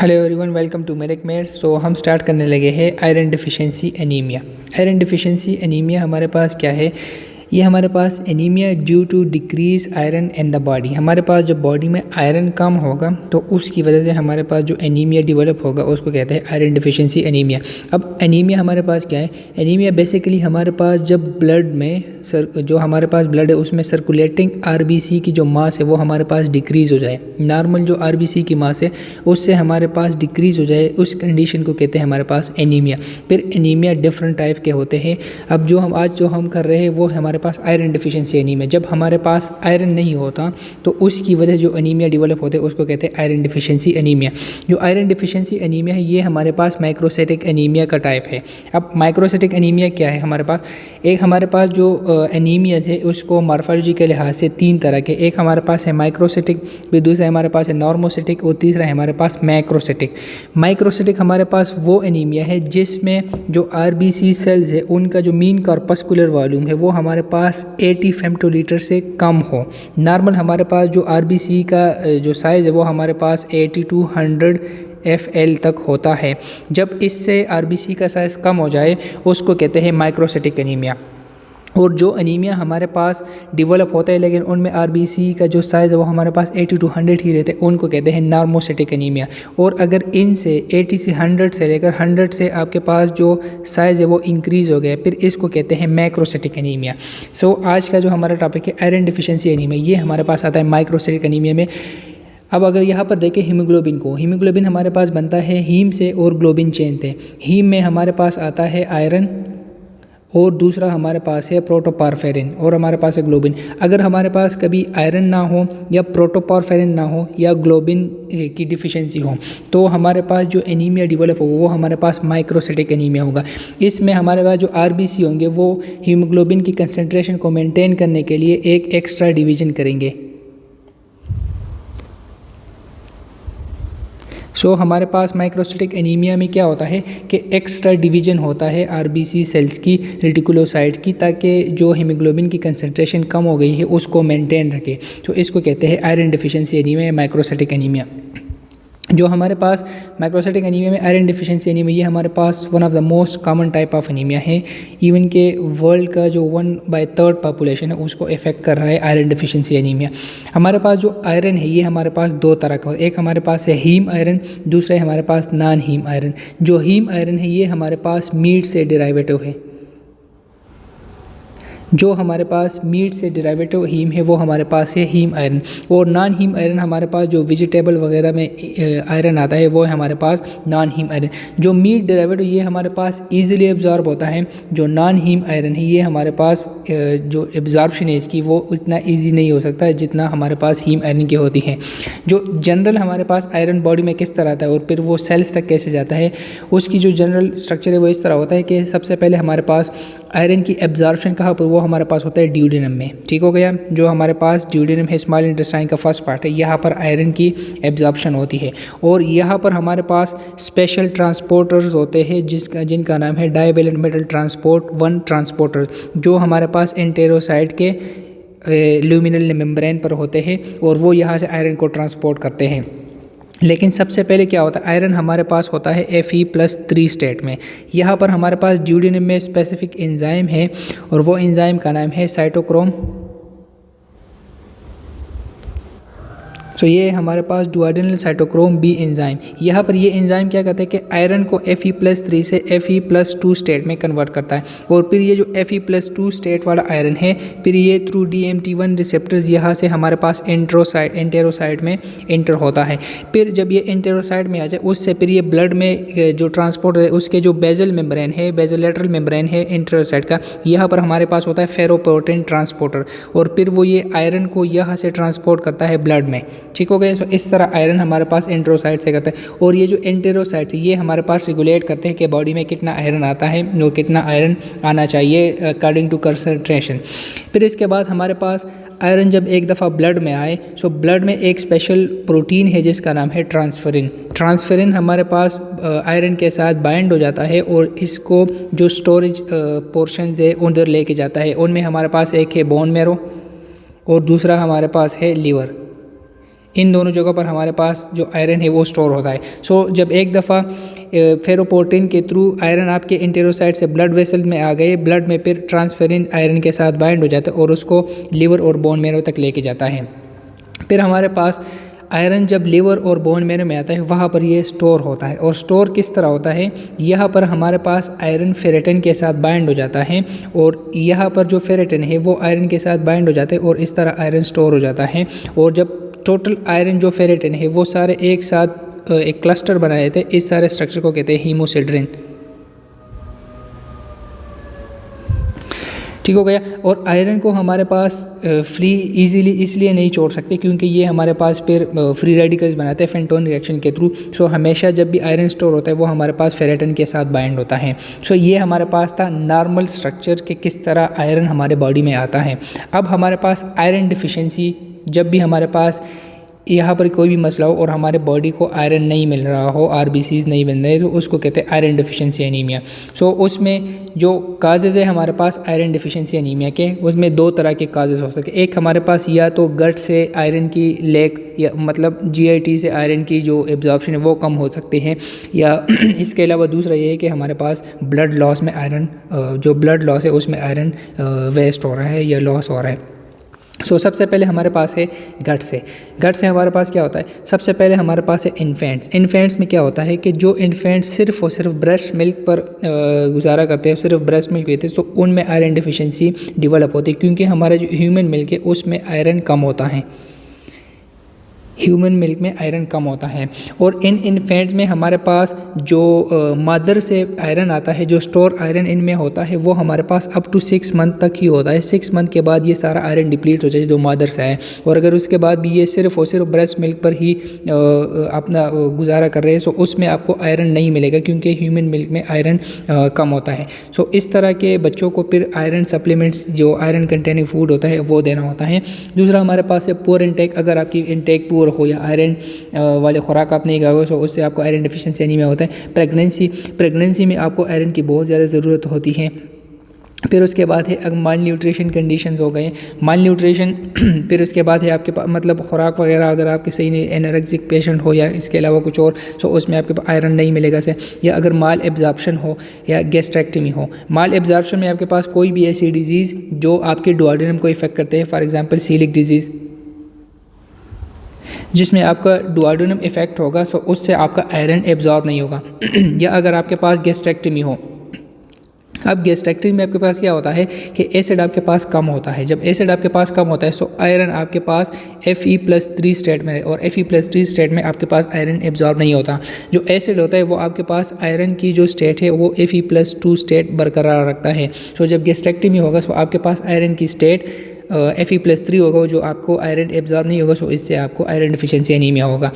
Hello everyone, welcome to Merrick Meyers. तो हम start करने लगे हैं iron deficiency anaemia. Iron deficiency anaemia हमारे पास क्या है? ये हमारे पास anaemia due to decrease iron in the body. हमारे पास जब बॉडी में आयरन कम होगा तो उसकी वजह से हमारे पास जो एनीमिया डेवलप होगा उसको कहते हैं आयरन डिफिशिएंसी एनीमिया। अब एनीमिया हमारे पास क्या है? एनीमिया बेसिकली हमारे पास जब ब्लड में जो हमारे पास ब्लड है उसमें सर्कुलेटिंग आरबीसी की जो मास है वो हमारे पास डिक्रीज़ हो जाए। नॉर्मल जो आरबीसी की मास है उससे हमारे पास डिक्रीज़ हो जाए, उस कंडीशन को कहते हैं हमारे पास एनीमिया। फिर एनीमिया डिफरेंट टाइप के होते हैं। अब जो हम कर रहे हैं वो हमारे पास आयरन डिफिशिएंसी एनीमिया। जब हमारे पास आयरन नहीं होता तो उसकी वजह जो एनीमिया डेवलप होते हैं उसको कहते हैं आयरन डिफिशिएंसी एनीमिया। जो आयरन डिफिशिएंसी एनीमिया है ये हमारे पास माइक्रोसाइटिक एनीमिया का टाइप है। अब माइक्रोसाइटिक एनीमिया क्या है? हमारे पास जो एनीमियाज है उसको मॉर्फोलॉजी के लिहाज से तीन तरह के, एक हमारे पास है माइक्रोसाइटिक, फिर दूसरा हमारे पास है नॉर्मोसाइटिक और तीसरा है हमारे पास मैक्रोसाइटिक। माइक्रोसाइटिक हमारे पास वो एनीमिया है जिसमें जो आरबीसी सेल्स है उनका जो मीन कॉर्पस्कुलर वॉल्यूम है वो हमारे पास 80 फेम्टोलीटर से कम हो। नॉर्मल हमारे पास जो आरबीसी का जो साइज़ है वो हमारे पास 80 to 100 FL तक होता है। जब इससे आरबीसी का साइज़ कम हो जाए उसको कहते हैं माइक्रोसाइटिक एनीमिया। और जो एनीमिया हमारे पास डेवलप होता है लेकिन उनमें आरबीसी का जो साइज़ है वो हमारे पास 80 to 100 ही रहते हैं, उनको कहते हैं नॉर्मोसाइटिक एनीमिया। और अगर इनसे 80 से 100 से लेकर 100 से आपके पास जो साइज़ है वो इंक्रीज़ हो गया फिर इसको कहते हैं मैक्रोसाइटिक एनीमिया। सो आज का जो हमारा टॉपिक है आयरन डिफिशिएंसी एनीमिया, ये हमारे पास आता है माइक्रोसाइटिक एनीमिया में। अब अगर यहाँ पर देखें हीमोग्लोबिन को, हीमोग्लोबिन हमारे पास बनता है हीम से और ग्लोबिन चेन से। हीम में हमारे पास आता है आयरन और दूसरा हमारे पास है प्रोटोपॉर्फिरिन और हमारे पास है ग्लोबिन। अगर हमारे पास कभी आयरन ना हो या प्रोटोपॉर्फिरिन ना हो या ग्लोबिन की डिफिशिएंसी हो तो हमारे पास जो एनीमिया डेवलप होगा वो हमारे पास माइक्रोसाइटिक एनीमिया होगा। इसमें हमारे पास जो आरबीसी होंगे वो हीमोग्लोबिन की कंसंट्रेशन को मेंटेन करने के लिए एक एक्स्ट्रा डिवीजन करेंगे। सो हमारे पास माइक्रोसाइटिक एनीमिया में क्या होता है कि एक्स्ट्रा डिवीजन होता है आरबीसी सेल्स की रेटिकुलोसाइट की, ताकि जो हीमोग्लोबिन की कंसंट्रेशन कम हो गई है उसको मेंटेन रखे। तो इसको कहते हैं आयरन डिफिशिएंसी एनीमिया या माइक्रोसाइटिक एनीमिया। जो हमारे पास माइक्रोसाइटिक एनीमिया में आयरन डिफिशिएंसी एनीमिया ये हमारे पास one of the most common type of anaemia है। इवन के वर्ल्ड का जो 1/3 पॉपुलेशन है उसको इफेक्ट कर रहा है आयरन डिफिशिएंसी एनीमिया। हमारे पास जो आयरन है ये हमारे पास दो तरह का, एक हमारे पास है हीम आयरन, दूसरा है हमारे पास नॉन हीम आयरन। जो हीम आयरन है ये हमारे पास मीट से डेराइवेटिव है। जो हमारे पास मीट से डेरिवेटिव हीम है वो हमारे पास है हीम आयरन। और नॉन हीम आयरन हमारे पास जो वेजिटेबल वगैरह में आयरन आता है वो है हमारे पास नॉन हीम आयरन। जो मीट डेरिवेटिव ये हमारे पास ईजिली एब्जॉर्ब होता है। जो नॉन हीम आयरन है ये हमारे पास जो एब्जॉर्प्शन है इसकी वो उतना ईजी नहीं हो सकता है जितना हमारे पास हीम आयरन की होती है। जो जनरल हमारे पास आयरन बॉडी में किस तरह आता है और फिर वो सेल्स तक कैसे जाता है उसकी जो जनरल स्ट्रक्चर है वो इस तरह होता है कि सबसे पहले हमारे पास आयरन की एब्जॉर्प्शन कहाँ पर, वो हमारे पास होता है ड्यूडेनम में। ठीक हो गया? जो हमारे पास ड्यूडेनम है स्मॉल इंटेस्टाइन का फर्स्ट पार्ट है, यहाँ पर आयरन की एब्जॉर्प्शन होती है। और यहाँ पर हमारे पास स्पेशल ट्रांसपोर्टर्स होते हैं जिनका नाम है डाइवेलेंट मेटल ट्रांसपोर्ट 1 ट्रांसपोर्टर, जो हमारे पास एंटेरोसाइट के ल्यूमिनल मेम्ब्रेन पर होते हैं और वो यहाँ से आयरन को ट्रांसपोर्ट करते हैं। लेकिन सबसे पहले क्या होता है, आयरन हमारे पास होता है Fe+3 स्टेट में। यहाँ पर हमारे पास ड्यूडेनम में स्पेसिफिक एंजाइम है और वो एंजाइम का नाम है साइटोक्रोम। तो ये हमारे पास डुओडेनल साइटोक्रोम बी एंजाइम। यहाँ पर ये एंजाइम क्या करता है कि आयरन को Fe+3 से Fe+2 स्टेट में कन्वर्ट करता है। और फिर ये जो Fe+2 स्टेट वाला आयरन है फिर ये थ्रू DMT1 रिसेप्टर्स यहाँ से हमारे पास एंटेरोसाइट में एंटर होता है। फिर जब ये एंटेरोसाइट में आ जाए उससे फिर ये ब्लड में जो ट्रांसपोर्ट है उसके जो बेजल मेम्ब्रेन है, बेजोलेटरल मेम्ब्रेन है एंटेरोसाइट का, यहाँ पर हमारे पास होता है फेरोप्रोटीन ट्रांसपोर्टर और फिर वो ये आयरन को यहाँ से ट्रांसपोर्ट करता है ब्लड में। ठीक हो गया? सो इस तरह आयरन हमारे पास एंटेरोसाइट से करता है। और ये जो एंटेरोसाइट है ये हमारे पास रेगुलेट करते हैं कि बॉडी में कितना आयरन आता है और कितना आयरन आना चाहिए अकॉर्डिंग टू कंसंट्रेशन। फिर इसके बाद हमारे पास आयरन जब एक दफ़ा ब्लड में आए सो ब्लड में एक स्पेशल प्रोटीन है जिसका नाम है ट्रांसफेरिन। ट्रांसफेरिन हमारे पास आयरन के साथ बाइंड हो जाता है और इसको जो स्टोरेज पोर्शंस है उधर लेके जाता है। उनमें हमारे पास एक है बोन मैरो और दूसरा हमारे पास है लीवर। इन दोनों जगहों पर हमारे पास जो आयरन है वो स्टोर होता है। सो जब एक दफ़ा फेरोपोर्टिन के थ्रू आयरन आपके इंटेरोसाइट से ब्लड वेसल में आ गए, ब्लड में फिर ट्रांसफेरिन आयरन के साथ बाइंड हो जाता है और उसको लिवर और बोन मैरो तक लेके जाता है। फिर हमारे पास आयरन जब लिवर और बोन मैरो में आता है वहाँ पर ये स्टोर होता है। और स्टोर किस तरह होता है, यहाँ पर हमारे पास आयरन फेरेटिन के साथ बाइंड हो जाता है और यहाँ पर जो फेरेटिन है वो आयरन के साथ बाइंड हो जाता है और इस तरह आयरन स्टोर हो जाता है। और जब टोटल आयरन जो फेरेटिन है वो सारे एक साथ एक क्लस्टर बनाए थे, इस सारे स्ट्रक्चर को कहते हैं हीमोसिड्रिन। ठीक हो गया। और आयरन को हमारे पास फ्री इजीली इसलिए नहीं छोड़ सकते क्योंकि ये हमारे पास फिर फ्री रेडिकल्स बनाते हैं फेंटोन रिएक्शन के थ्रू। सो हमेशा जब भी आयरन स्टोर होता है वो हमारे पास फेरेटिन के साथ बाइंड होता है। सो ये हमारे पास था नॉर्मल स्ट्रक्चर कि किस तरह आयरन हमारे बॉडी में आता है। अब हमारे पास आयरन डिफिशिएंसी, जब भी हमारे पास यहाँ पर कोई भी मसला हो और हमारे बॉडी को आयरन नहीं मिल रहा हो, आरबीसीज नहीं बन रहे, तो उसको कहते हैं आयरन डिफिशिएंसी एनीमिया। सो उसमें जो काजेज़ है हमारे पास आयरन डिफिशिएंसी एनीमिया के, उसमें दो तरह के काजेज़ हो सकते हैं। एक हमारे पास या तो गट से आयरन की लेक या मतलब जीआईटी से आयरन की जो एब्जॉर्प्शन है वो कम हो सकती है, या इसके अलावा दूसरा ये है कि हमारे पास ब्लड लॉस में आयरन, जो ब्लड लॉस है उसमें आयरन वेस्ट हो रहा है या लॉस हो रहा है। सो सबसे पहले हमारे पास है गट से हमारे पास क्या होता है, सबसे पहले हमारे पास है इन्फेंट्स में क्या होता है कि जो इन्फेंट्स सिर्फ और सिर्फ ब्रेस्ट मिल्क पर गुजारा करते हैं, सिर्फ ब्रेस्ट मिल्क पीते हैं, तो उनमें आयरन डिफिशिएंसी डेवलप होती है क्योंकि हमारा जो ह्यूमन मिल्क है उसमें आयरन कम होता है, ह्यूमन मिल्क में आयरन कम होता है। और इन इन्फेंट्स में हमारे पास जो मदर से आयरन आता है, जो स्टोर आयरन इनमें होता है वो हमारे पास अप टू 6 मंथ तक ही होता है। 6 मंथ के बाद ये सारा आयरन डिप्लीट हो जाए जो मदर से है। और अगर उसके बाद भी ये सिर्फ और सिर्फ ब्रेस्ट मिल्क पर ही अपना गुजारा कर रहे हैं, सो उसमें आपको आयरन नहीं मिलेगा क्योंकि ह्यूमन मिल्क में आयरन कम होता है। सो इस तरह के बच्चों को फिर आयरन सप्लीमेंट्स, जो आयरन कंटेनिंग फूड होता है वो देना होता है। दूसरा हमारे पास है पुअर इंटेक। अगर आपकी इंटेक पुअर हो या आयरन वाले खुराक आप नहीं खाओगे तो उससे आपको आयरन डिफिशिएंसी एनीमिया होता है। प्रेगनेंसी में आपको आयरन की बहुत ज़्यादा ज़रूरत होती है। फिर उसके बाद है अगर माल न्यूट्रिशन कंडीशंस हो गए, माल न्यूट्रिशन फिर उसके बाद है आपके पास मतलब खुराक वगैरह अगर आपके सही नहीं, एनोरेक्सिक पेशेंट हो या इसके अलावा कुछ और, तो उसमें आपके पास आयरन नहीं मिलेगा से। या अगर माल एब्जॉर्प्शन हो या गैस्ट्रेक्टमी हो। माल एब्जॉर्प्शन में आपके पास कोई भी ऐसी डिजीज़ जो आपके डुओडेनम को इफेक्ट करते हैं, फॉर एग्जांपल सीलिक डिजीज़, जिसमें आपका डुओडेनम इफेक्ट होगा, सो उससे आपका आयरन एब्जॉर्ब नहीं होगा। या अगर आपके पास गैस्ट्रेक्टमी हो। अब गैस्ट्रेक्टमी में आपके पास क्या होता है कि एसिड आपके पास कम होता है। जब एसिड आपके पास कम होता है सो आयरन आपके पास Fe+3 स्टेट में, और Fe+3 स्टेट में आपके पास आयरन एब्जॉर्ब नहीं होता। जो एसिड होता है वो आपके पास आयरन की जो स्टेट है वो Fe+2 स्टेट बरकरार रखता है। सो जब गैस्ट्रेक्टमी होगा सो आपके पास आयरन की स्टेट Fe+3 होगा, जो आपको आयरन एब्जॉर्ब नहीं होगा, सो इससे आपको आयरन डिफिशिएंसी एनीमिया होगा।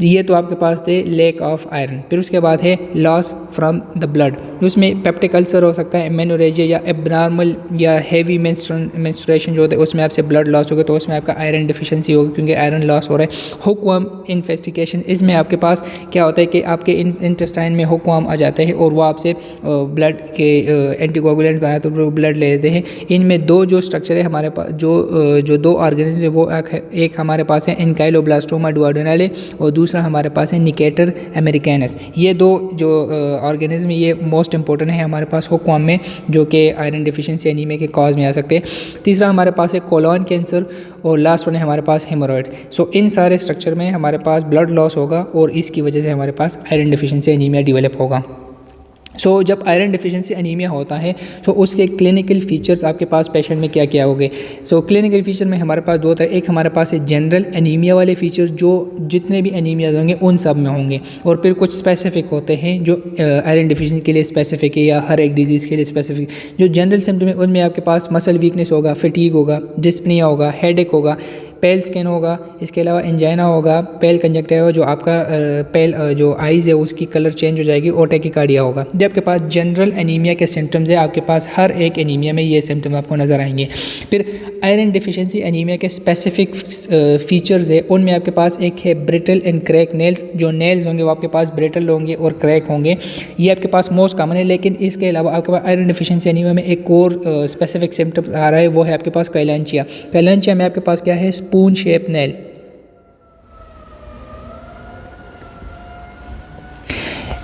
ये तो आपके पास थे लैक ऑफ आयरन। फिर उसके बाद है लॉस फ्रॉम द ब्लड, उसमें पेप्टिक अल्सर हो सकता है, मेनोरेजिया या एबनॉर्मल या हैवी मेंस्ट्रुएशन जो होता है उसमें आपसे ब्लड लॉस होगा, तो उसमें आपका आयरन डिफिशिएंसी होगी क्योंकि आयरन लॉस हो रहा है। हुकवर्म इन्फेस्टिगेशन, इसमें आपके पास क्या होता है कि आपके इंटेस्टाइन में हुकवर्म आ जाते हैं और वो आपसे ब्लड के एंटीकोगुलेंट बनाते हैं, ब्लड ले लेते हैं। इनमें दो जो स्ट्रक्चर है हमारे पास, जो दो ऑर्गेनिज्म है वो एक हमारे पास है एनकाइलोब्लास्टोमा डुओडेनाले और दूसरा हमारे पास है निकेटर अमेरिकैनस। ये दो जो ऑर्गेनिज्म ये मोस्ट इंपॉर्टेंट है हमारे पास हुकवर्म में, जो कि आयरन डिफिशिएंसी एनीमिया के कॉज में आ सकते हैं। तीसरा हमारे पास है कोलोन कैंसर और लास्ट वन है हमारे पास हेमोरॉइड्स। सो इन सारे स्ट्रक्चर में हमारे पास ब्लड लॉस होगा और इसकी वजह से हमारे पास आयरन डिफिशिएंसी एनीमिया डेवलप होगा। सो जब आयरन डिफिशिएंसी एनीमिया होता है तो उसके क्लिनिकल फीचर्स आपके पास पेशेंट में क्या क्या होंगे। सो क्लिनिकल फीचर में हमारे पास दो तरह, एक हमारे पास है जनरल एनीमिया वाले फीचर जो जितने भी एनीमियाज होंगे उन सब में होंगे, और फिर कुछ स्पेसिफिक होते हैं जो आयरन डिफिशिएंसी के लिए स्पेसिफिक है या हर एक डिजीज़ के लिए स्पेसिफिक। जो जनरल सिम्टम है उनमें आपके पास मसल वीकनेस होगा, फटीग होगा, डिस्पनिया होगा, हेडेक होगा, पेल स्किन होगा, इसके अलावा एंजाइना होगा, पेल कंजक्टिवा जो आपका पेल जो आइज़ है उसकी कलर चेंज हो जाएगी, और टैकीकार्डिया होगा। जब आपके पास जनरल एनीमिया के सिम्टम्स है आपके पास हर एक एनीमिया में ये सिम्टम आपको नज़र आएंगे। फिर आयरन डिफिशिएंसी एनीमिया के स्पेसिफिक फीचर्स है, उनमें आपके पास एक है ब्रिटल एंड क्रैक नेल्स। जो नेल्स होंगे वो आपके पास ब्रिटल होंगे और क्रैक होंगे, ये आपके पास मोस्ट कॉमन है। लेकिन इसके अलावा आपके पास आयरन डिफिशिएंसी एनीमिया में एक और स्पेसिफिक सिम्टम आ रहा है, वो है आपके पास कैलेंचिया। कैलेंचिया में आपके पास क्या है, स्पून शेप नेल।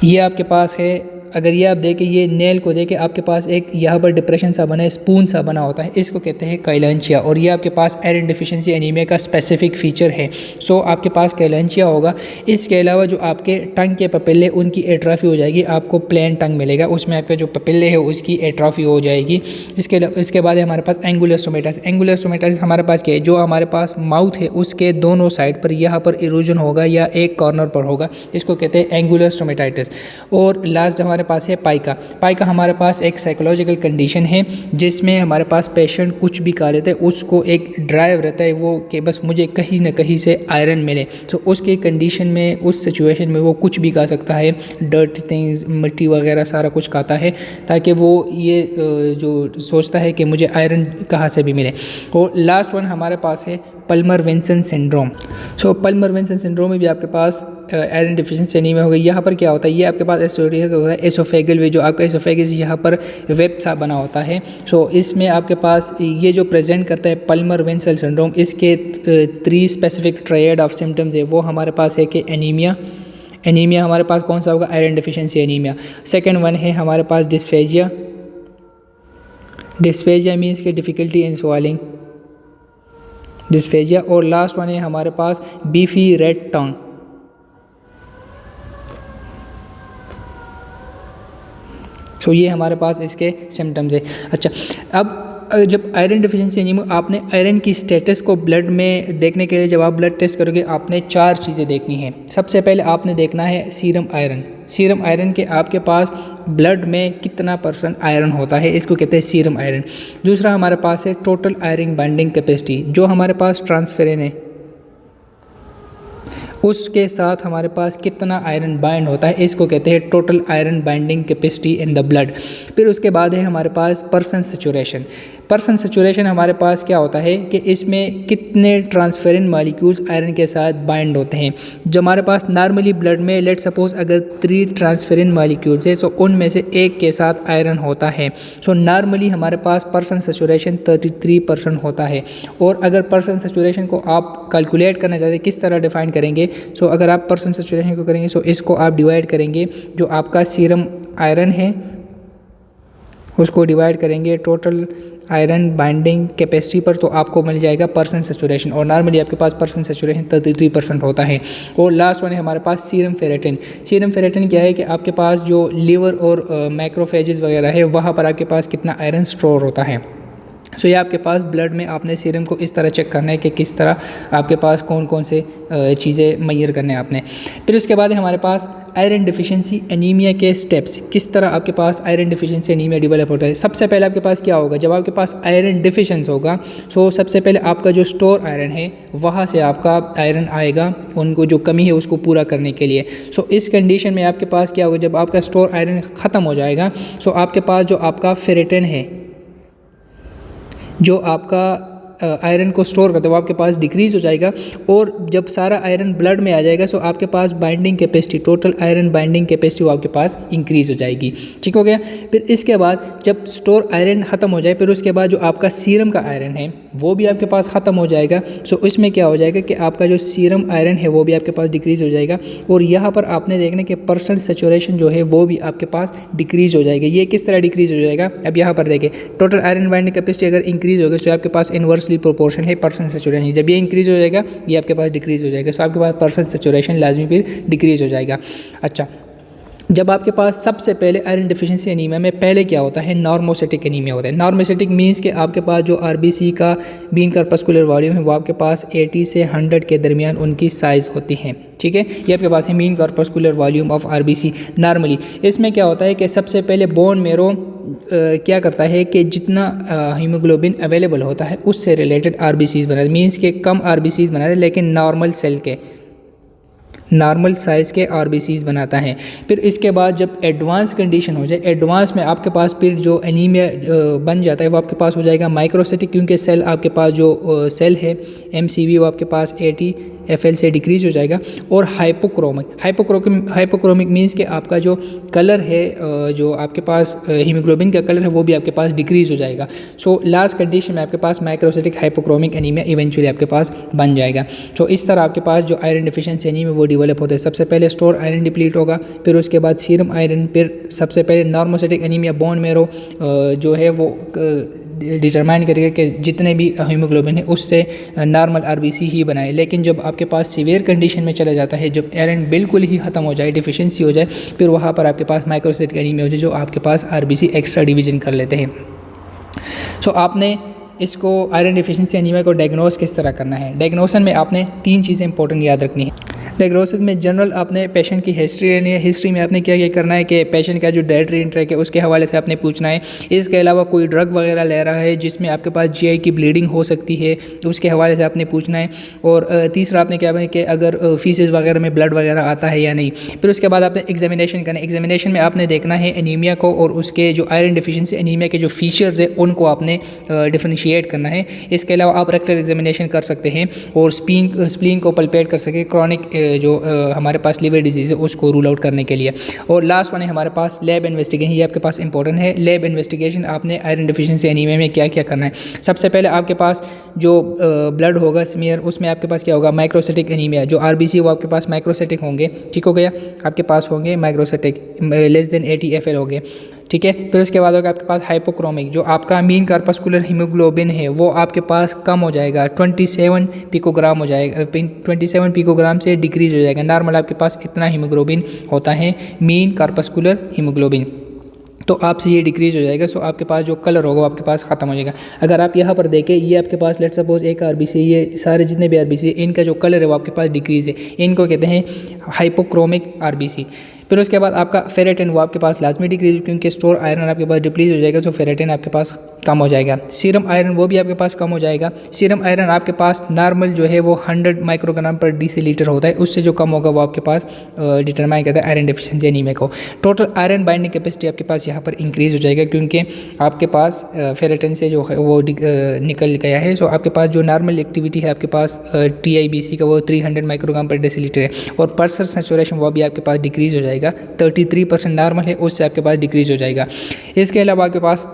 ये आपके पास है, अगर ये आप देखें, ये नेल को देखें, आपके पास एक यहाँ पर डिप्रेशन सा बना है, स्पून सा बना होता है, इसको कहते हैं कैलेंशिया, और ये आपके पास आयरन डिफिशिएंसी एनीमिया का स्पेसिफिक फीचर है। सो आपके पास कैलेंशिया होगा। इसके अलावा जो आपके टंग के पपिल्ले उनकी एट्रोफी हो जाएगी, आपको प्लेन टंग मिलेगा, उसमें आपके जो पपिल्ले है उसकी एट्रोफी हो जाएगी। इसके बाद हमारे पास एंगुलर स्टोमेटाइटिस। एंगुलर स्टोमेटाइटिस हमारे पास क्या है, जो हमारे पास माउथ है उसके दोनों साइड पर यहाँ पर इरोजन होगा या एक कॉर्नर पर होगा, इसको कहते हैं एंगुलर स्टोमेटाइटिस। और लास्ट हमारे पास है पाइका। पाइका हमारे पास एक साइकोलॉजिकल कंडीशन है जिसमें हमारे पास पेशेंट कुछ भी खा लेता है, उसको एक ड्राइव रहता है वो कि बस मुझे कहीं ना कहीं से आयरन मिले। तो उसकी कंडीशन में, उस सिचुएशन में वो कुछ भी खा सकता है, डर्ट थिंग्स, मिट्टी वगैरह सारा कुछ खाता है, ताकि वो ये जो सोचता है कि मुझे आयरन कहाँ से भी मिले। और लास्ट वन हमारे पास है पल्मर विंसन सिंड्रोम। सो पल्मर विंसन सिंड्रोम में भी आपके पास आयरन डिफिशिएंसी एनीमिया हो गई। यहाँ पर क्या होता है, ये आपके पास एसोसिएटेड होता है एसोफेगल वे, जो आपका एसोफेगस यहाँ पर वेब सा बना होता है। सो इसमें आपके पास ये जो प्रेजेंट करता है पल्मर विंसन सिंड्रोम, इसके 3 स्पेसिफिक ट्रायड ऑफ सिम्टम्स है। वो हमारे पास है कि एनीमिया, एनीमिया हमारे पास कौन सा होगा, iron deficiency anaemia. Second one है हमारे पास डिस्फेजिया। डिस्फेजिया मीन्स के डिफ़िकल्टी इन स्वॉलिंग, डिस्फेजिया। और लास्ट वन है हमारे पास बीफी रेड टंग। सो ये हमारे पास इसके सिम्टम्स है। अच्छा, अब जब आयरन डिफिशिएंसी एनीमिया, आपने आयरन की स्टेटस को ब्लड में देखने के लिए जब आप ब्लड टेस्ट करोगे, आपने 4 चीज़ें देखनी है। सबसे पहले आपने देखना है सीरम आयरन। सीरम आयरन के आपके पास ब्लड में कितना % आयरन होता है, इसको कहते हैं सीरम आयरन। दूसरा हमारे पास है टोटल आयरन बाइंडिंग कैपेसिटी, जो हमारे पास ट्रांसफेरिन है उसके साथ हमारे पास कितना आयरन बाइंड होता है, इसको कहते हैं total iron binding capacity in the blood. फिर उसके बाद है हमारे पास परसेंट सैचुरेशन। परसेंट सैचुरेशन हमारे पास क्या होता है कि इसमें कितने ट्रांसफेरेंट मॉलिक्यूल्स आयरन के साथ बाइंड होते हैं। जो हमारे पास नॉर्मली ब्लड में लेट सपोज अगर 3 ट्रांसफेरेंट मॉलिक्यूल्स है, तो उनमें से एक के साथ आयरन होता है। सो नॉर्मली हमारे पास परसेंट सैचुरेशन 33% होता है। और अगर परसेंट सैचुरेशन को आप कैलकुलेट करना चाहते हैं, किस तरह डिफाइन करेंगे, सो अगर आप परसेंट सैचुरेशन को करेंगे, सो इसको आप डिवाइड करेंगे, जो आपका सीरम आयरन है उसको डिवाइड करेंगे टोटल आयरन बाइंडिंग कैपेसिटी पर, तो आपको मिल जाएगा परसेंट सैचुरेशन। और नॉर्मली आपके पास परसेंट सैचुरेशन 33% होता है। और लास्ट वन है हमारे पास सीरम फेरेटिन। सीरम फेरेटिन क्या है कि आपके पास जो लीवर और मैक्रोफेजेस वगैरह है, वहाँ पर आपके पास कितना आयरन स्टोर होता है। सो ये आपके पास ब्लड में आपने सीरम को इस तरह चेक करना है कि किस तरह आपके पास कौन कौन से चीज़ें मैयर करने हैं आपने। फिर उसके बाद हमारे पास आयरन डिफिशिएंसी एनीमिया के स्टेप्स, किस तरह आपके पास आयरन डिफिशिएंसी एनीमिया डेवलप होता है। सबसे पहले आपके पास क्या होगा, जब आपके पास आयरन डिफिशिएंसी होगा, सो सबसे पहले आपका जो स्टोर आयरन है वहाँ से आपका आयरन आएगा उनको जो कमी है उसको पूरा करने के लिए। सो इस कंडीशन में आपके पास क्या होगा, जब आपका स्टोर आयरन ख़त्म हो जाएगा, सो आपके पास जो आपका फेरेटिन है, जो आपका आयरन को स्टोर करता है, वो आपके पास डिक्रीज़ हो जाएगा। और जब सारा आयरन ब्लड में आ जाएगा, सो आपके पास binding capacity, total iron binding capacity वो आपके पास इंक्रीज़ हो जाएगी। ठीक हो गया। फिर इसके बाद जब स्टोर आयरन ख़त्म हो जाए, फिर उसके बाद जो आपका सीरम का आयरन है वो भी आपके पास ख़त्म हो जाएगा। सो इसमें क्या हो जाएगा कि आपका जो सीरम आयरन है वो भी आपके पास डिक्रीज़ हो जाएगा। और यहाँ पर आपने देखना कि परसेंट सैचुरेशन जो है वो भी आपके पास डिक्रीज़ हो जाएगा। ये किस तरह डिक्रीज़ हो जाएगा, अब यहाँ पर देखें, टोटल आयरन बाइंडिंग कैपेसिटी अगर इंक्रीज़ होगी, तो आपके पास इन्वर्सली प्रोपोर्शन है परसेंट सैचुरेशन। जब ये इंक्रीज़ हो जाएगा, ये आपके पास डिक्रीज़ हो जाएगा। सो आपके पास परसेंट सैचुरेशन लाजमी फिर डिक्रीज़ हो जाएगा। अच्छा, जब आपके पास सबसे पहले आयरन डिफिशिएंसी एनीमिया में पहले क्या होता है, नॉर्मोसिटिक एनीमिया होता है। नॉर्मोसिटिक मीन्स कि आपके पास जो आरबीसी का मीन कॉर्पस्कुलर वॉल्यूम है वो आपके पास 80 से 100 के दरमियान उनकी साइज़ होती है। ठीक है, ये आपके पास है mean corpuscular volume of RBC normally. इसमें क्या होता है कि सबसे पहले बोन मेरो क्या करता है कि जितना हीमोग्लोबिन अवेलेबल होता है उससे रिलेटेड आरबीसीज बनाते, मीन्स के कम आरबीसीज बनाते, लेकिन नॉर्मल सेल के, नॉर्मल साइज़ के आरबीसीज बनाता है। फिर इसके बाद जब एडवांस कंडीशन हो जाए, एडवांस में आपके पास फिर जो एनीमिया बन जाता है वो आपके पास हो जाएगा माइक्रोसिटिक, क्योंकि सेल आपके पास जो सेल है एमसीवी वो आपके पास 80 FL से डिक्रीज़ हो जाएगा। और हाइपोक्रोमिक मीन्स कि आपका जो कलर है, जो आपके पास हीमोग्लोबिन का कलर है वो भी आपके पास डिक्रीज़ हो जाएगा। सो लास्ट कंडीशन में आपके पास माइक्रोसिटिक हाइपोक्रोमिक एनीमिया इवेंचुअली आपके पास बन जाएगा। तो इस तरह आपके पास जो आयरन डिफिशिएंसी एनीमिया वो डेवलप होता है। सबसे पहले स्टोर आयरन डिप्लीट होगा, फिर उसके बाद सीरम आयरन, फिर सबसे पहले नॉर्मोसाइटिक एनीमिया बोन मेरो जो है वो डिटरमाइन करेगा कि जितने भी हीमोग्लोबिन है उससे नॉर्मल आरबीसी ही बनाए। लेकिन जब आपके पास सीवियर कंडीशन में चला जाता है, जब आयरन बिल्कुल ही ख़त्म हो जाए, डिफिशिएंसी हो जाए, फिर वहाँ पर आपके पास माइक्रोसाइटिक एनीमिया हो जाए, जो आपके पास आरबीसी एक्स्ट्रा डिवीजन कर लेते हैं। सो आपने इसको आयरन डिफिशिएंसी एनीमिया को डायग्नोस किस तरह करना है। डायग्नोसन में आपने 3 चीज़ें इंपॉर्टेंट याद रखनी है। डायग्नोसिस में जनरल आपने पेशेंट की हिस्ट्री लेनी है। हिस्ट्री में आपने क्या क्या करना है कि पेशेंट का जो डाइटरी इंटेक है उसके हवाले से आपने पूछना है। इसके अलावा कोई ड्रग वगैरह ले रहा है जिसमें आपके पास जीआई की ब्लीडिंग हो सकती है, तो उसके हवाले से आपने पूछना है। और तीसरा आपने क्या है कि अगर फीसेस वगैरह में ब्लड वगैरह आता है या नहीं। फिर उसके बाद आपने एग्जामिनेशन करना है। एग्जामिनेशन में आपने देखना है एनीमिया को और उसके जो आयरन डिफिशिएंसी एनीमिया के जो फीचर्स है उनको आपने डिफरेंशिएट करना है। इसके अलावा आप रेक्टल एग्जामिनेशन कर सकते हैं और स्प्लीन को पल्पेट कर सकते हैं, क्रॉनिक जो हमारे पास लीवर डिजीज़ है उसको रूल आउट करने के लिए। और लास्ट वन है हमारे पास लैब इन्वेस्टिगेशन। ये आपके पास इंपॉर्टेंट है। लैब इन्वेस्टिगेशन आपने आयरन डिफिशिएंसी एनीमिया में क्या क्या करना है। सबसे पहले आपके पास जो ब्लड होगा स्मीयर, उसमें आपके पास क्या होगा, माइक्रोसाइटिक एनीमिया। जो आरबीसी वो आपके पास माइक्रोसाइटिक होंगे, ठीक हो गया, आपके पास होंगे माइक्रोसाइटिक लेस देन 80 FL हो गए, ठीक है। फिर उसके बाद होगा आपके पास हाइपोक्रोमिक, जो आपका मीन कार्पस्कुलर हीमोग्लोबिन है वो आपके पास कम हो जाएगा, 27 पिकोग्राम हो जाएगा, 27 पिकोग्राम से डिक्रीज हो जाएगा। नॉर्मल आपके पास इतना हीमोग्लोबिन होता है, मीन कार्पस्कुलर हीमोग्लोबिन, तो आपसे ये डिक्रीज हो जाएगा। सो आपके पास जो कलर होगा वो आपके पास ख़त्म हो जाएगा। अगर आप यहाँ पर देखें, ये आपके पास लेट सपोज एक आरबीसी, ये सारे जितने भी आरबीसी इनका जो कलर है वो आपके पास डिक्रीज है, इनको कहते हैं हाइपोक्रोमिक आरबीसी। फिर उसके बाद आपका फेरेटिन वो आपके पास लाजमी डिक्रीज, क्योंकि स्टोर आयरन आपके पास डिप्लीज हो जाएगा, तो फेरेटिन आपके पास कम हो जाएगा। सीरम आयरन वो भी आपके पास कम हो जाएगा। सीरम आयरन आपके पास नॉर्मल जो है वो 100 माइक्रोग्राम पर डेसीलीटर होता है, उससे जो कम होगा वो आपके पास डिटरमाइन करता है आयरन डिफिशिएंसी एनीमिया को। टोटल आयरन बाइंडिंग कैपेसिटी आपके पास यहाँ पर इंक्रीज हो जाएगा, क्योंकि आपके पास फेरेटिन से जो है वो निकल गया है। सो आपके पास जो नॉर्मल एक्टिविटी है आपके पास TIBC का वो 300 माइक्रोग्राम पर डेसीलीटर है, और पर्सर सेचुरेशन वो भी आपके पास डिक्रीज हो जाएगा, 33% नॉर्मल है उससे आपके पास डिक्रीज हो जाएगा। इसके अलावा आपके पास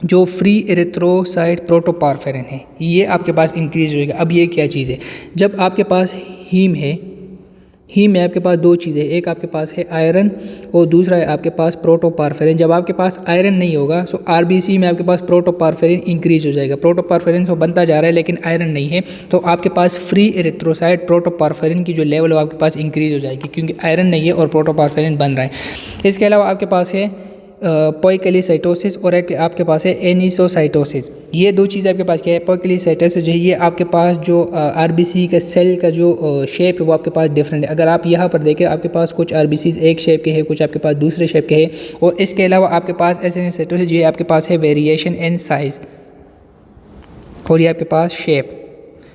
जो फ्री एरिथ्रोसाइट प्रोटोपारफेरिन है ये आपके पास इंक्रीज होएगा। अब ये क्या चीज़ है, जब आपके पास हीम है, हीम में आपके पास 2 चीज़ें, एक आपके पास है आयरन और दूसरा है आपके पास प्रोटोपारफेरिन। जब आपके पास आयरन नहीं होगा सो आरबीसी में आपके पास प्रोटोपारफेरिन इंक्रीज हो जाएगा। प्रोटोपारफेरिन तो बनता जा रहा है लेकिन आयरन नहीं है, तो आपके पास फ्री एरिथ्रोसाइट प्रोटोपारफेरिन की जो लेवल है आपके पास इंक्रीज हो जाएगी, क्योंकि आयरन नहीं है और प्रोटोपारफेरिन बन रहा है। इसके अलावा आपके पास है पोइकेलिसाइटोसिस और एक आपके पास है एनिसोसाइटोसिस। ये 2 चीज़ें आपके पास क्या है, पोइकेलिसाइटोसिस जो है ये आपके पास जो आरबीसी का सेल का जो शेप है वो आपके पास डिफरेंट है। अगर आप यहाँ पर देखें आपके पास कुछ आरबीसी एक शेप के हैं, कुछ आपके पास दूसरे शेप के हैं, और इसके अलावा आपके पास एनिसोसाइटोसिस जो है आपके पास है वेरिएशन इन साइज और ये आपके पास शेप।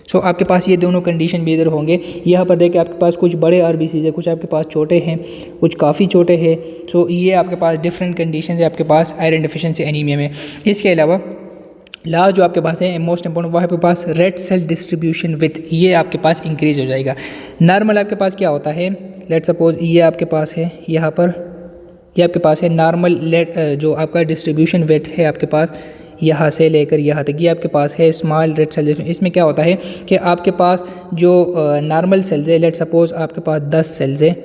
सो आपके पास ये दोनों कंडीशन भी इधर होंगे। यहाँ पर देखिए आपके पास कुछ बड़े आरबीसी है, कुछ आपके पास छोटे हैं, कुछ काफ़ी छोटे हैं। सो ये आपके पास डिफरेंट कंडीशन है आपके पास आयरन डिफिशिएंसी एनीमिया में। इसके अलावा लास्ट जो आपके पास है मोस्ट इंपॉर्टेंट, वो आपके पास रेड सेल डिस्ट्रीब्यूशन विथ, ये आपके पास इंक्रीज हो जाएगा। नॉर्मल आपके पास क्या होता है, लेट सपोज ये आपके पास है, यहाँ पर ये आपके पास है नॉर्मल जो आपका डिस्ट्रीब्यूशन विथ है आपके पास यहाँ से लेकर यहाँ तक, ये आपके पास है स्मॉल रेड सेल। इसमें क्या होता है कि आपके पास जो नॉर्मल सेल्स है, लेट सपोज आपके पास 10 सेल्स है,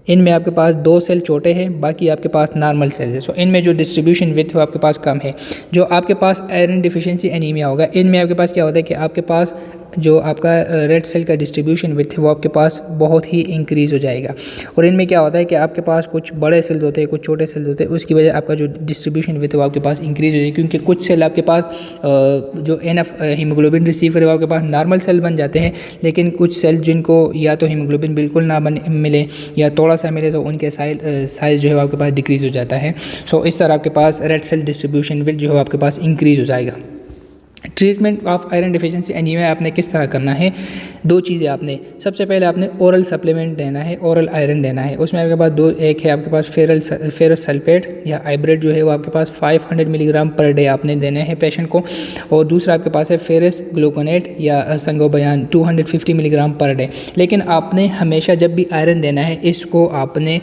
इनमें आपके पास 2 सेल छोटे हैं, बाकी आपके पास नॉर्मल सेल्स है। सो इनमें जो डिस्ट्रीब्यूशन विथ है आपके पास कम है। जो आपके पास आयरन डिफिशिएंसी एनीमिया होगा, इनमें आपके पास क्या होता है कि आपके पास जो आपका रेड सेल का डिस्ट्रीब्यूशन विथ है वो आपके पास बहुत ही इंक्रीज़ हो जाएगा। और इनमें क्या होता है कि आपके पास कुछ बड़े सेल्स होते हैं, कुछ छोटे सेल्स होते हैं, उसकी वजह आपका जो डिस्ट्रीब्यूशन विथ है वो आपके पास इंक्रीज़ हो जाएगी, क्योंकि कुछ सेल आपके पास जो एनफ हीमोग्लोबिन रिसीव करे वो आपके पास नॉर्मल सेल बन जाते हैं, लेकिन कुछ सेल जिनको या तो हीमोग्लोबिन बिल्कुल ना मिले या थोड़ा सा मिले तो उनके साइज़ जो है वो आपके पास डिक्रीज़ हो जाता है। सो इस तरह आपके पास रेड सेल डिस्ट्रीब्यूशन विथ जो है आपके पास इंक्रीज़ हो जाएगा। Treatment of iron deficiency anaemia आपने किस तरह करना है, 2 चीज़ें आपने, सबसे पहले आपने ओरल सप्लीमेंट देना है, ओरल आयरन देना है। उसमें आपके पास 2, एक है आपके पास फेरस सल्फेट या आइब्रेट जो है वो आपके पास 500 मिलीग्राम पर डे आपने देने हैं पेशेंट को, और दूसरा आपके पास है फेरस ग्लूकोनेट या संगोबयान 250 मिलीग्राम पर डे। लेकिन आपने हमेशा जब भी आयरन देना है इसको आपने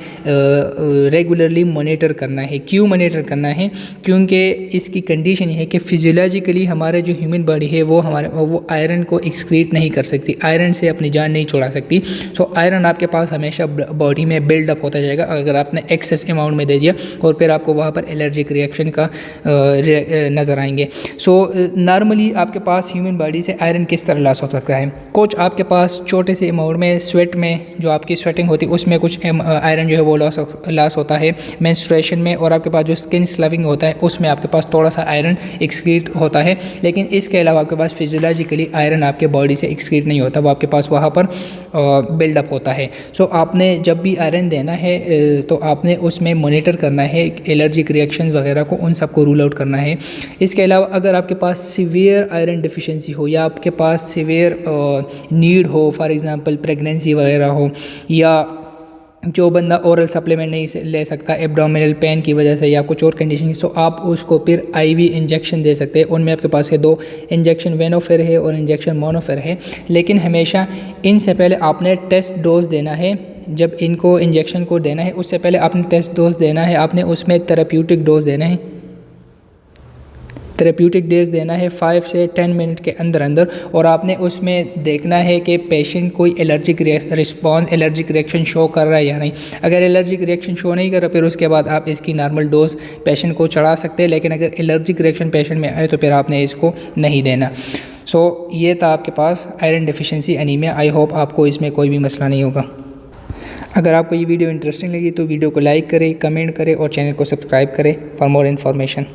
रेगुलरली मॉनिटर करना है। क्यों मॉनिटर करना है, क्योंकि इसकी कंडीशन ये है कि फिजियोलॉजिकली हमारे जो ह्यूमन बॉडी है वो आयरन को एक्सक्रीट नहीं कर सकती, आयरन से अपनी जान नहीं छुड़ा सकती। सो आयरन आपके पास हमेशा बॉडी में बिल्डअप होता जाएगा अगर आपने एक्सेस अमाउंट में दे दिया, और फिर आपको वहाँ पर एलर्जिक रिएक्शन का नज़र आएंगे। सो नॉर्मली आपके पास ह्यूमन बॉडी से आयरन किस तरह लॉस हो सकता है? कुछ आपके पास छोटे से अमाउंट में स्वेट में जो आपकी स्वेटिंग होती है उसमें कुछ आयरन जो है वो लॉस होता है, मेंस्ट्रुएशन में, और आपके पास जो स्किन स्लविंग होता है उसमें आपके पास थोड़ा सा आयरन एक्सक्रीट होता है। लेकिन इसके अलावा आपके पास फिजियोलॉजिकली आयरन आपके बॉडी से एक्सक्रीट नहीं होता, वो आपके पास वहाँ पर बिल्डअप होता है। सो आपने जब भी आयरन देना है तो आपने उसमें मॉनिटर करना है एलर्जिक रिएक्शन वगैरह को, उन सबको रूल आउट करना है। इसके अलावा अगर आपके पास सीवियर आयरन डिफिशिएंसी हो या आपके पास सीवियर नीड हो, फॉर एग्जांपल प्रेगनेंसी वगैरह हो, या जो बंदा ओरल सप्लीमेंट नहीं ले सकता एब्डोमिनल पेन की वजह से या कुछ और कंडीशन, तो आप उसको फिर आईवी इंजेक्शन दे सकते हैं। उनमें आपके पास है 2 इंजेक्शन, वेनोफिर है और इंजेक्शन मोनोफिर है। लेकिन हमेशा इनसे पहले आपने टेस्ट डोज देना है। जब इनको इंजेक्शन को देना है उससे पहले आपने टेस्ट डोज देना है, आपने उसमें थेरेप्यूटिक डोज देना है। थेरेप्यूटिक डेज देना है 5 से 10 मिनट के अंदर अंदर, और आपने उसमें देखना है कि पेशेंट कोई allergic response, allergic reaction show कर रहा है या नहीं। अगर एलर्जिक रिएक्शन शो नहीं कर रहा फिर उसके बाद आप इसकी नॉर्मल डोज पेशेंट को चढ़ा सकते हैं, लेकिन अगर एलर्जिक रिएक्शन पेशेंट में आए तो फिर आपने इसको नहीं देना। सो ये था आपके पास iron deficiency anaemia. I hope आपको इसमें कोई भी मसला नहीं होगा। अगर आपको ये वीडियो इंटरेस्टिंग लगी तो वीडियो को लाइक करें, कमेंट करें और चैनल को सब्सक्राइब करें फॉर मोर इन्फॉर्मेशन।